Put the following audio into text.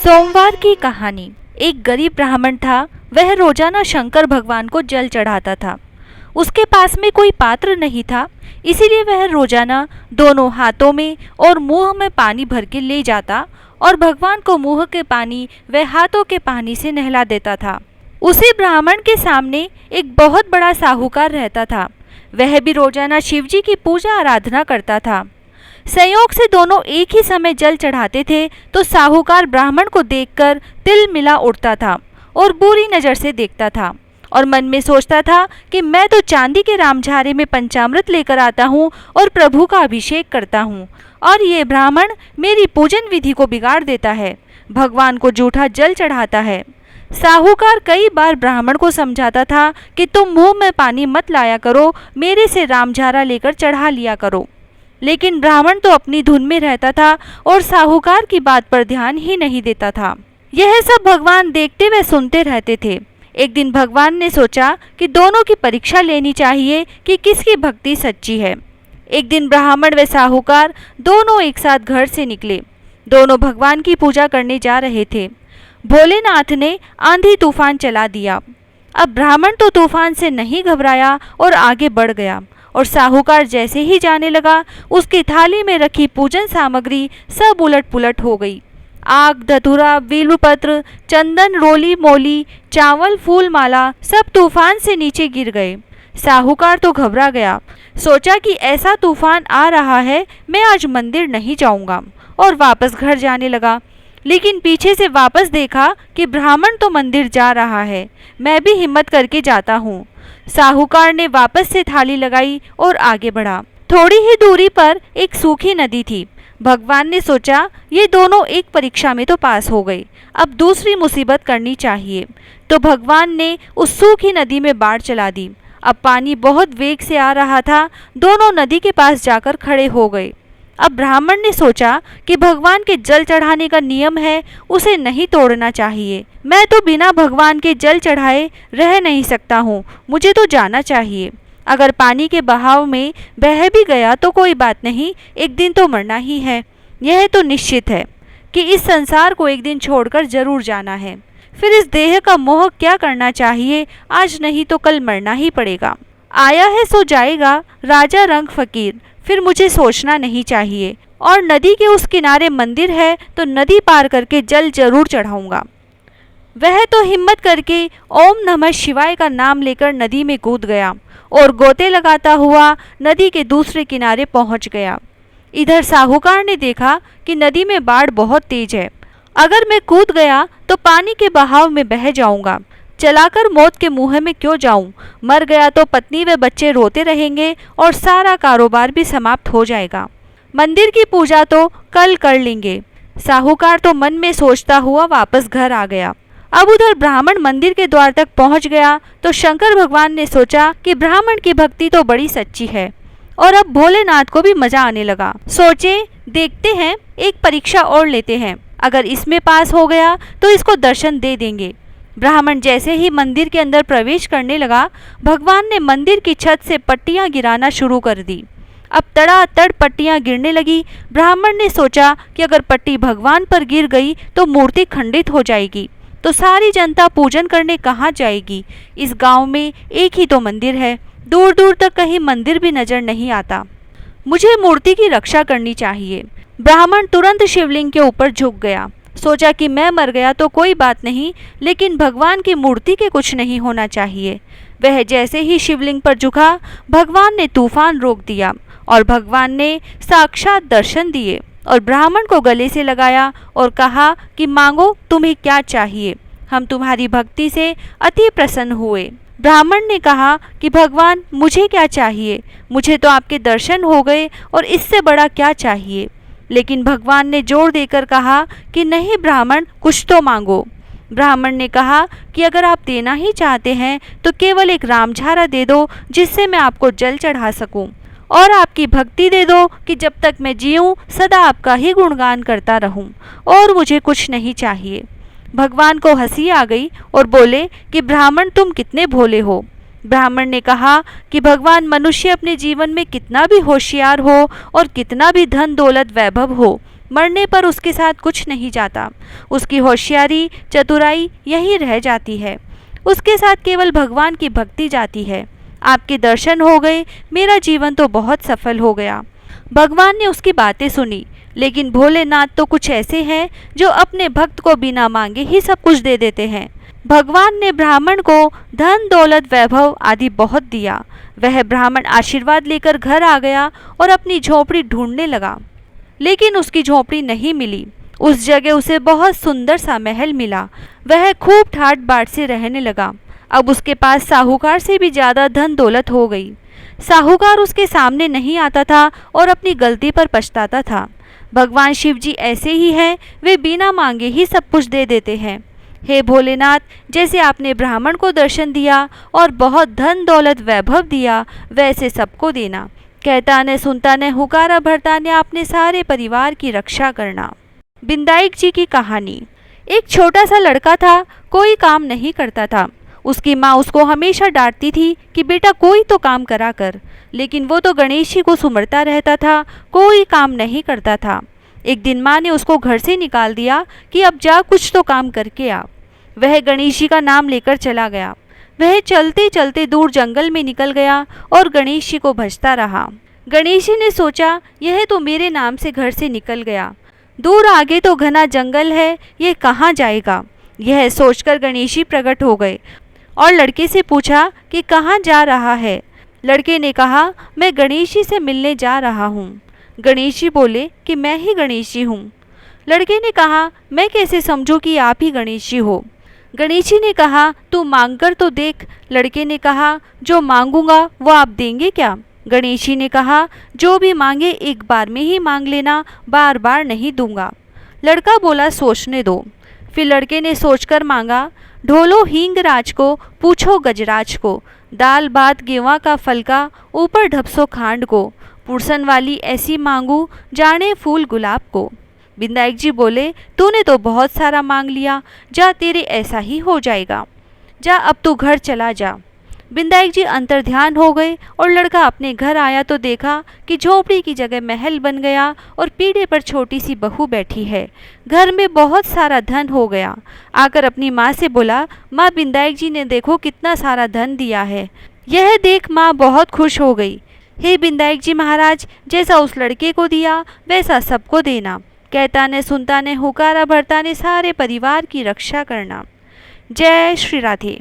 सोमवार की कहानी। एक गरीब ब्राह्मण था। वह रोजाना शंकर भगवान को जल चढ़ाता था। उसके पास में कोई पात्र नहीं था, इसीलिए वह रोजाना दोनों हाथों में और मुंह में पानी भर के ले जाता और भगवान को मुंह के पानी व हाथों के पानी से नहला देता था। उसी ब्राह्मण के सामने एक बहुत बड़ा साहूकार रहता था। वह भी रोजाना शिवजी की पूजा आराधना करता था। संयोग से दोनों एक ही समय जल चढ़ाते थे, तो साहूकार ब्राह्मण को देखकर तिल मिला उठता था और बुरी नज़र से देखता था और मन में सोचता था कि मैं तो चांदी के रामझारे में पंचामृत लेकर आता हूँ और प्रभु का अभिषेक करता हूँ, और ये ब्राह्मण मेरी पूजन विधि को बिगाड़ देता है, भगवान को जूठा जल चढ़ाता है। साहूकार कई बार ब्राह्मण को समझाता था कि तुम मुंह में पानी मत लाया करो, मेरे से रामझारा लेकर चढ़ा लिया करो, लेकिन ब्राह्मण तो अपनी धुन में रहता था और साहूकार की बात पर ध्यान ही नहीं देता था। यह सब भगवान देखते व सुनते रहते थे। एक दिन भगवान ने सोचा कि दोनों की परीक्षा लेनी चाहिए कि किसकी भक्ति सच्ची है। एक दिन ब्राह्मण व साहूकार दोनों एक साथ घर से निकले। दोनों भगवान की पूजा करने जा रहे थे। भोलेनाथ ने आंधी तूफान चला दिया। अब ब्राह्मण तो तूफान से नहीं घबराया और आगे बढ़ गया, और साहूकार जैसे ही जाने लगा, उसकी थाली में रखी पूजन सामग्री सब उलट पुलट हो गई। आग, धतूरा, बेलपत्र, चंदन, रोली मोली, चावल, फूल माला सब तूफान से नीचे गिर गए। साहूकार तो घबरा गया। सोचा कि ऐसा तूफान आ रहा है, मैं आज मंदिर नहीं जाऊंगा, और वापस घर जाने लगा। लेकिन पीछे से वापस देखा कि ब्राह्मण तो मंदिर जा रहा है, मैं भी हिम्मत करके जाता हूँ। साहूकार ने वापस से थाली लगाई और आगे बढ़ा। थोड़ी ही दूरी पर एक सूखी नदी थी। भगवान ने सोचा ये दोनों एक परीक्षा में तो पास हो गए, अब दूसरी मुसीबत करनी चाहिए। तो भगवान ने उस सूखी नदी में बाढ़ चला दी। अब पानी बहुत वेग से आ रहा था। दोनों नदी के पास जाकर खड़े हो गए। अब ब्राह्मण ने सोचा कि भगवान के जल चढ़ाने का नियम है, उसे नहीं तोड़ना चाहिए। मैं तो बिना भगवान के जल चढ़ाए रह नहीं सकता हूँ, मुझे तो जाना चाहिए। अगर पानी के बहाव में बह भी गया तो कोई बात नहीं, एक दिन तो मरना ही है। यह तो निश्चित है कि इस संसार को एक दिन छोड़कर जरूर जाना है। फिर इस देह का मोह क्या करना चाहिए, आज नहीं तो कल मरना ही पड़ेगा। आया है सो जाएगा, राजा रंग फकीर, फिर मुझे सोचना नहीं चाहिए। और नदी के उस किनारे मंदिर है, तो नदी पार करके जल जरूर चढ़ाऊंगा। वह तो हिम्मत करके ओम नमः शिवाय का नाम लेकर नदी में कूद गया और गोते लगाता हुआ नदी के दूसरे किनारे पहुंच गया। इधर साहूकार ने देखा कि नदी में बाढ़ बहुत तेज है। अगर मैं कूद गया तो पानी के बहाव में बह जाऊंगा, चलाकर मौत के मुंह में क्यों जाऊं? मर गया तो पत्नी व बच्चे रोते रहेंगे और सारा कारोबार भी समाप्त हो जाएगा। मंदिर की पूजा तो कल कर लेंगे। साहूकार तो मन में सोचता हुआ वापस घर आ गया। अब उधर ब्राह्मण मंदिर के द्वार तक पहुंच गया तो शंकर भगवान ने सोचा कि ब्राह्मण की भक्ति तो बड़ी सच्ची है, और अब भोलेनाथ को भी मजा आने लगा। सोचे देखते हैं, एक परीक्षा और लेते हैं, अगर इसमें पास हो गया तो इसको दर्शन दे देंगे। ब्राह्मण जैसे ही मंदिर के अंदर प्रवेश करने लगा, भगवान ने मंदिर की छत से पट्टियां गिराना शुरू कर दी। अब तड़ातड़ पट्टियां गिरने लगी। ब्राह्मण ने सोचा कि अगर पट्टी भगवान पर गिर गई तो मूर्ति खंडित हो जाएगी, तो सारी जनता पूजन करने कहाँ जाएगी? इस गांव में एक ही तो मंदिर है, दूर दूर तक कहीं मंदिर भी नजर नहीं आता। मुझे मूर्ति की रक्षा करनी चाहिए। ब्राह्मण तुरंत शिवलिंग के ऊपर झुक गया। सोचा कि मैं मर गया तो कोई बात नहीं, लेकिन भगवान की मूर्ति के कुछ नहीं होना चाहिए। वह जैसे ही शिवलिंग पर झुका, भगवान ने तूफान रोक दिया और भगवान ने साक्षात दर्शन दिए और ब्राह्मण को गले से लगाया और कहा कि मांगो, तुम्हें क्या चाहिए, हम तुम्हारी भक्ति से अति प्रसन्न हुए। ब्राह्मण ने कहा कि भगवान मुझे क्या चाहिए, मुझे तो आपके दर्शन हो गए और इससे बड़ा क्या चाहिए। लेकिन भगवान ने जोर देकर कहा कि नहीं ब्राह्मण, कुछ तो मांगो। ब्राह्मण ने कहा कि अगर आप देना ही चाहते हैं तो केवल एक रामझारा दे दो, जिससे मैं आपको जल चढ़ा सकूं, और आपकी भक्ति दे दो कि जब तक मैं जीऊं सदा आपका ही गुणगान करता रहूं, और मुझे कुछ नहीं चाहिए। भगवान को हंसी आ गई और बोले कि ब्राह्मण तुम कितने भोले हो। ब्राह्मण ने कहा कि भगवान, मनुष्य अपने जीवन में कितना भी होशियार हो और कितना भी धन दौलत वैभव हो, मरने पर उसके साथ कुछ नहीं जाता। उसकी होशियारी चतुराई यही रह जाती है। उसके साथ केवल भगवान की भक्ति जाती है। आपके दर्शन हो गए, मेरा जीवन तो बहुत सफल हो गया। भगवान ने उसकी बातें सुनी, लेकिन भोलेनाथ तो कुछ ऐसे हैं जो अपने भक्त को बिना मांगे ही सब कुछ दे देते हैं। भगवान ने ब्राह्मण को धन दौलत वैभव आदि बहुत दिया। वह ब्राह्मण आशीर्वाद लेकर घर आ गया और अपनी झोपड़ी ढूंढने लगा, लेकिन उसकी झोपड़ी नहीं मिली। उस जगह उसे बहुत सुंदर सा महल मिला। वह खूब ठाट बाट से रहने लगा। अब उसके पास साहूकार से भी ज़्यादा धन दौलत हो गई। साहूकार उसके सामने नहीं आता था और अपनी गलती पर पछताता था। भगवान शिव जी ऐसे ही हैं, वे बिना मांगे ही सब कुछ दे देते हैं। हे भोलेनाथ, जैसे आपने ब्राह्मण को दर्शन दिया और बहुत धन दौलत वैभव दिया, वैसे सबको देना। कहता ने सुनता ने हुकारा भरता ने अपने सारे परिवार की रक्षा करना। बिंदाईक जी की कहानी। एक छोटा सा लड़का था, कोई काम नहीं करता था। उसकी माँ उसको हमेशा डांटती थी कि बेटा कोई तो काम करा कर, लेकिन वो तो गणेश जी को सुमरता रहता था, कोई काम नहीं करता था। एक दिन माँ ने उसको घर से निकाल दिया कि अब जा कुछ तो काम करके आ। वह गणेश जी का नाम लेकर चला गया। वह चलते चलते दूर जंगल में निकल गया और गणेश जी को भजता रहा। गणेश जी ने सोचा, यह तो मेरे नाम से घर से निकल गया, दूर आगे तो घना जंगल है, ये कहाँ जाएगा। यह सोचकर गणेश जी प्रकट हो गए और लड़के से पूछा कि कहाँ जा रहा है। लड़के ने कहा, मैं गणेश जी से मिलने जा रहा हूँ। गणेश जी बोले कि मैं ही गणेश जी हूँ। लड़के ने कहा, मैं कैसे समझूं कि आप ही गणेश जी हो। गणेश जी ने कहा, तू मांग कर तो देख। लड़के ने कहा, जो मांगूंगा वो आप देंगे क्या। गणेश जी ने कहा, जो भी मांगे एक बार में ही मांग लेना, बार बार नहीं दूंगा। लड़का बोला, सोचने दो। फिर लड़के ने सोचकर मांगा, ढोलो हींग राज को, पूछो गजराज को, दाल भात गेवा का फलका, ऊपर ढपसो खांड को, पुरसन वाली ऐसी मांगू, जाने फूल गुलाब को। बिंदाईक जी बोले, तूने तो बहुत सारा मांग लिया, जा तेरे ऐसा ही हो जाएगा, जा अब तू घर चला जा। बिंदाईक जी अंतर्ध्यान हो गए और लड़का अपने घर आया तो देखा कि झोपड़ी की जगह महल बन गया और पीढ़े पर छोटी सी बहू बैठी है। घर में बहुत सारा धन हो गया। आकर अपनी माँ से बोला, माँ बिंदाईक जी ने देखो कितना सारा धन दिया है। यह देख माँ बहुत खुश हो गई। हे बिंदाईक जी महाराज, जैसा उस लड़के को दिया वैसा सबको देना। कहता ने सुनता ने हुकारा भरता ने सारे परिवार की रक्षा करना। जय श्री राधे।